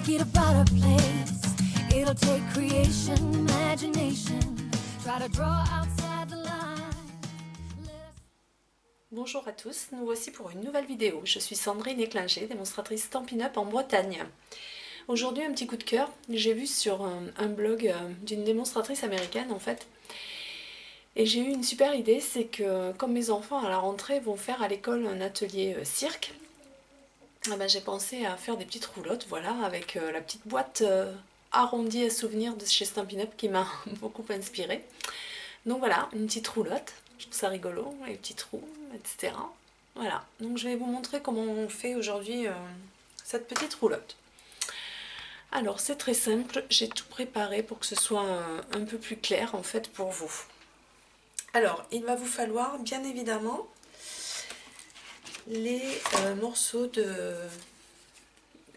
make it a better place. It'll take creation, imagination. Try to draw outside the line. Bonjour à tous, nous voici pour une nouvelle vidéo. Je suis Sandrine Éclinger, démonstratrice Stampin' Up en Bretagne. Aujourd'hui un petit coup de cœur, j'ai vu sur un blog d'une démonstratrice américaine en fait. Et j'ai eu une super idée, c'est que comme mes enfants à la rentrée vont faire à l'école un atelier cirque, j'ai pensé à faire des petites roulottes, voilà, avec la petite boîte arrondie à souvenirs de chez Stampin' Up qui m'a beaucoup inspirée. Donc voilà, une petite roulotte, je trouve ça rigolo, les petits trous, etc. Voilà, donc je vais vous montrer comment on fait aujourd'hui cette petite roulotte. Alors c'est très simple, j'ai tout préparé pour que ce soit un peu plus clair en fait pour vous. Alors il va vous falloir bien évidemment les morceaux de...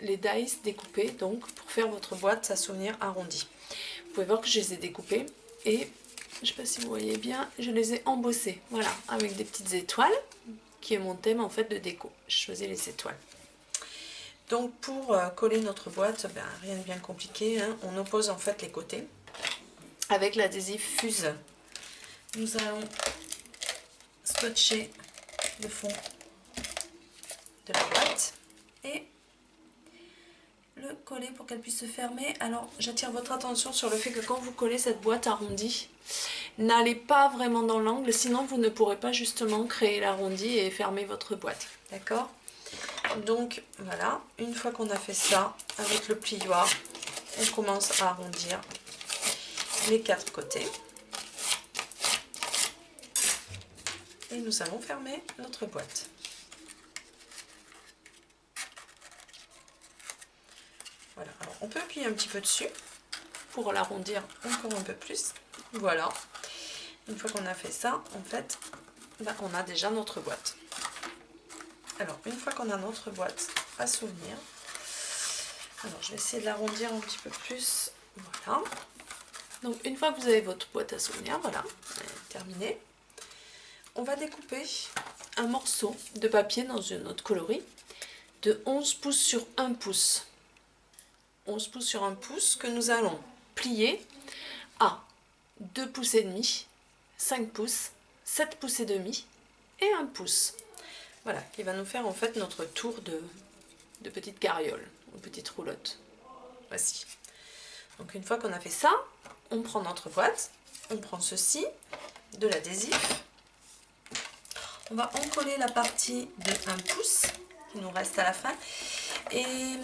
les dice découpés donc pour faire votre boîte à souvenirs arrondie. Vous pouvez voir que je les ai découpés et je ne sais pas si vous voyez bien, je les ai embossés, voilà, avec des petites étoiles, qui est mon thème en fait de déco. Je choisis les étoiles. Donc pour coller notre boîte, rien de bien compliqué, hein. On oppose en fait les côtés avec l'adhésif fuse. Nous allons scotcher le fond de la boîte et le coller pour qu'elle puisse se fermer. Alors j'attire votre attention sur le fait que quand vous collez cette boîte arrondie, n'allez pas vraiment dans l'angle, sinon vous ne pourrez pas justement créer l'arrondi et fermer votre boîte. D'accord? Donc voilà, une fois qu'on a fait ça, avec le plioir, on commence à arrondir les quatre côtés. Et nous allons fermer notre boîte. Voilà, alors on peut appuyer un petit peu dessus pour l'arrondir encore un peu plus. Voilà, une fois qu'on a fait ça, en fait, on a déjà notre boîte. Alors, une fois qu'on a notre boîte à souvenirs, alors je vais essayer de l'arrondir un petit peu plus. Voilà. Donc, une fois que vous avez votre boîte à souvenirs, voilà, terminé. On va découper un morceau de papier dans une autre coloris de 11 pouces sur 1 pouce. 11 pouces sur 1 pouce que nous allons plier à 2 pouces et demi, 5 pouces, 7 pouces et demi et 1 pouce. Voilà, qui va nous faire en fait notre tour de petite carriole, ou petite roulotte. Voici. Donc une fois qu'on a fait ça, on prend notre boîte, on prend ceci, de l'adhésif. On va encoller la partie de 1 pouce qui nous reste à la fin. Et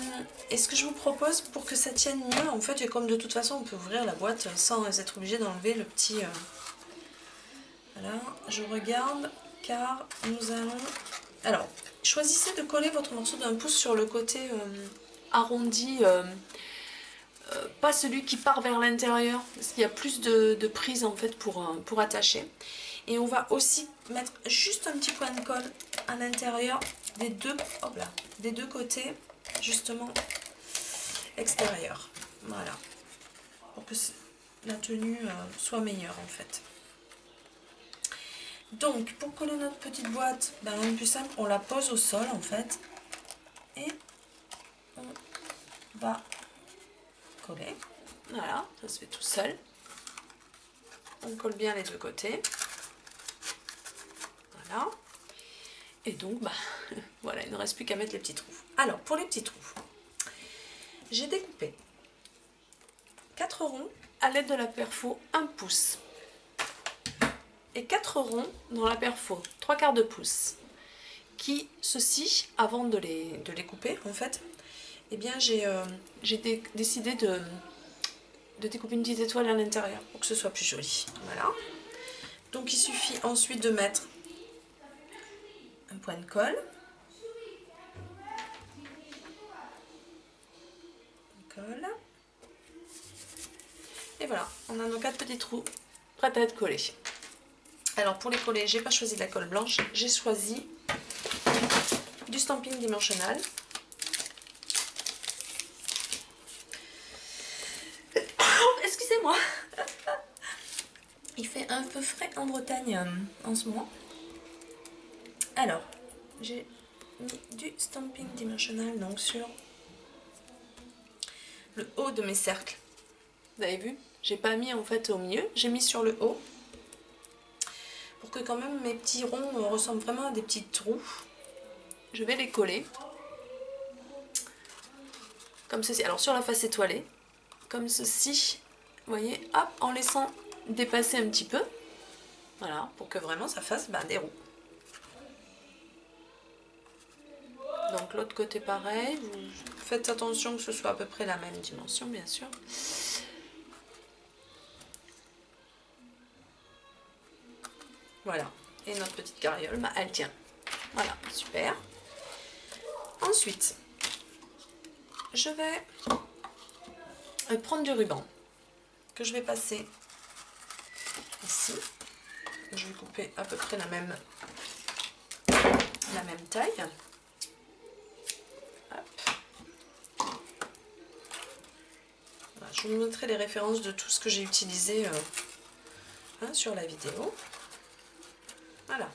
ce que je vous propose pour que ça tienne mieux, en fait, et comme de toute façon on peut ouvrir la boîte sans être obligé d'enlever le petit... Voilà, je regarde car nous allons... Alors, choisissez de coller votre morceau d'1 pouce sur le côté arrondi, pas celui qui part vers l'intérieur, parce qu'il y a plus de prise en fait pour attacher. Et on va aussi mettre juste un petit point de colle à l'intérieur des deux côtés, justement extérieurs. Voilà, pour que la tenue soit meilleure en fait. Donc, pour coller notre petite boîte, le plus simple, on la pose au sol en fait. Et on va coller. Voilà, ça se fait tout seul. On colle bien les deux côtés. Voilà. Et donc, voilà, il ne reste plus qu'à mettre les petits trous. Alors, pour les petits trous, j'ai découpé 4 ronds à l'aide de la perfo 1 pouce. Et 4 ronds dans la perfo 3/4 de pouce, qui, ceci, avant de les couper, en fait, eh bien j'ai décidé de découper une petite étoile à l'intérieur pour que ce soit plus joli. Voilà. Donc il suffit ensuite de mettre un point de colle. On colle. Et voilà, on a nos 4 petits trous prêts à être collés. Alors pour les coller, j'ai pas choisi de la colle blanche, j'ai choisi du stamping dimensional. Excusez-moi. Il fait un peu frais en Bretagne en ce moment. Alors, j'ai mis du stamping dimensional donc sur le haut de mes cercles. Vous avez vu? J'ai pas mis en fait au milieu, j'ai mis sur le haut. Pour que quand même mes petits ronds ressemblent vraiment à des petits trous. Je vais les coller. Comme ceci. Alors sur la face étoilée, comme ceci. Vous voyez, hop, en laissant dépasser un petit peu. Voilà, pour que vraiment ça fasse des roues. Donc l'autre côté pareil, vous faites attention que ce soit à peu près la même dimension bien sûr. Voilà, et notre petite carriole, elle tient. Voilà, super. Ensuite, je vais prendre du ruban que je vais passer ici. Je vais couper à peu près la même taille. Hop. Voilà, je vous montrerai les références de tout ce que j'ai utilisé sur la vidéo. Voilà,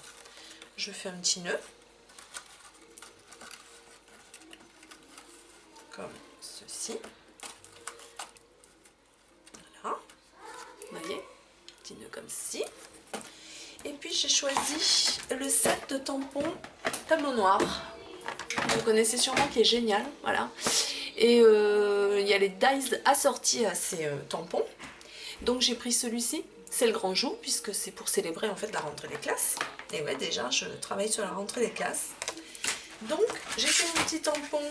je fais un petit nœud comme ceci. Voilà, vous voyez, petit nœud comme ceci. Et puis j'ai choisi le set de tampons tableau noir. Vous connaissez sûrement, qui est génial, voilà. Et il y a les dies assortis à ces tampons. Donc j'ai pris celui-ci, c'est le grand jour, puisque c'est pour célébrer en fait la rentrée des classes. Et ouais, déjà je travaille sur la rentrée des classes. Donc j'ai fait mon petit tampon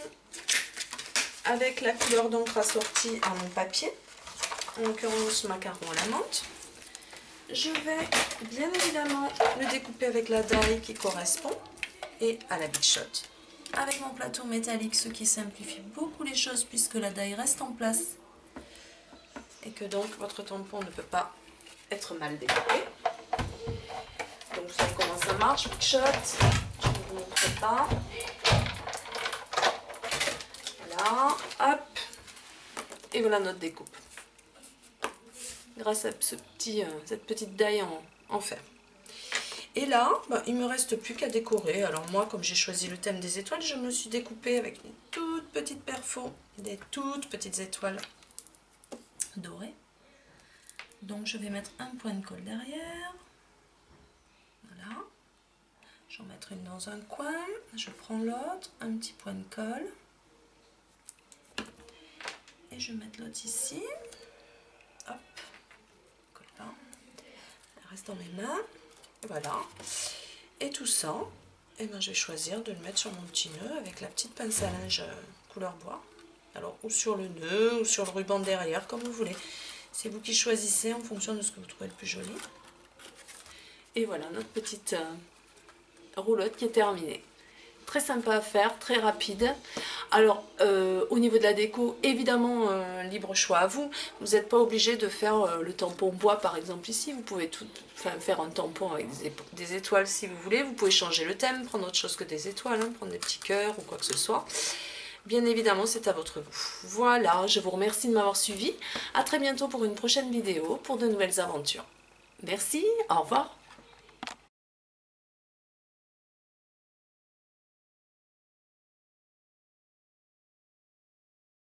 avec la couleur d'encre assortie à mon papier, en l'occurrence macaron à la menthe. Je vais bien évidemment le découper avec la die qui correspond et à la Big Shot. Avec mon plateau métallique, ce qui simplifie beaucoup les choses puisque la die reste en place et que donc votre tampon ne peut pas être mal découpé. Donc vous savez comment ça marche, Big Shot, je ne vous montre pas. Voilà, hop, et voilà notre découpe. Grâce à cette petite die en fer. Et là, il ne me reste plus qu'à décorer. Alors moi, comme j'ai choisi le thème des étoiles, je me suis découpée avec une toute petite perfo, des toutes petites étoiles dorées. Donc je vais mettre un point de colle derrière. Voilà. Je vais en mettre une dans un coin. Je prends l'autre, un petit point de colle. Et je vais mettre l'autre ici. Hop. Colle là. Elle reste dans mes mains. Voilà, et tout ça, je vais choisir de le mettre sur mon petit nœud avec la petite pince à linge couleur bois. Alors, ou sur le nœud, ou sur le ruban derrière, comme vous voulez. C'est vous qui choisissez en fonction de ce que vous trouvez le plus joli. Et voilà, notre petite roulotte qui est terminée. Très sympa à faire, très rapide. Alors, au niveau de la déco, évidemment, libre choix à vous. Vous n'êtes pas obligé de faire le tampon bois, par exemple, ici. Vous pouvez faire un tampon avec des étoiles si vous voulez. Vous pouvez changer le thème, prendre autre chose que des étoiles, hein, prendre des petits cœurs ou quoi que ce soit. Bien évidemment, c'est à votre goût. Voilà, je vous remercie de m'avoir suivi. À très bientôt pour une prochaine vidéo, pour de nouvelles aventures. Merci, au revoir.